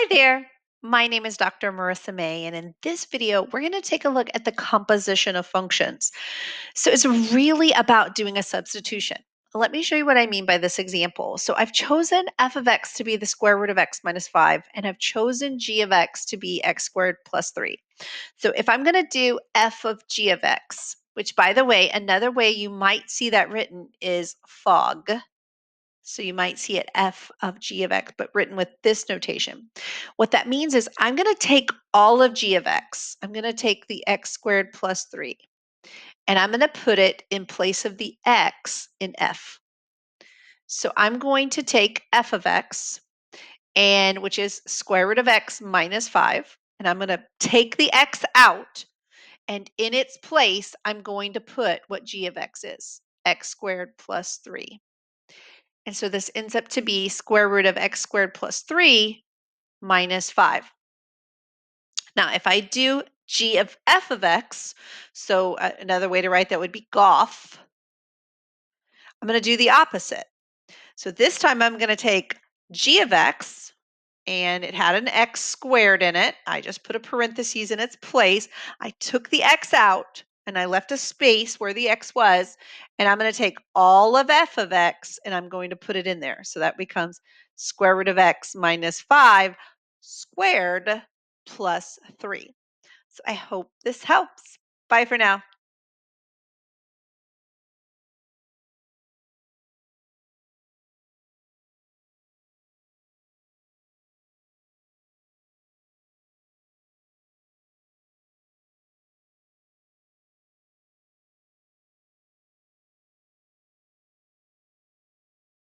Hi there. My name is Dr. Marissa May, and in this video, we're going to take a look at the composition of functions. So it's really about doing a substitution. Let me show you what I mean by this example. So I've chosen f of x to be the square root of x minus 5, and I've chosen g of x to be x squared plus 3. So if I'm going to do f of g of x, which by the way, another way you might see that written is fog. So you might see it f of g of x, but written with this notation. What that means is I'm going to take all of g of x. I'm going to take the x squared plus 3, and I'm going to put it in place of the x in f. So I'm going to take f of x, and which is square root of x minus 5, and I'm going to take the x out, and in its place, I'm going to put what g of x is, x squared plus 3. And so this ends up to be square root of x squared plus 3 minus 5. Now, if I do g of f of x, so another way to write that would be goff, I'm going to do the opposite. So this time I'm going to take g of x, and it had an x squared in it. I just put a parentheses in its place. I took the x out, and I left a space where the x was, and I'm going to take all of f of x, and I'm going to put it in there. So that becomes square root of x minus 5 squared plus 3. So I hope this helps. Bye for now.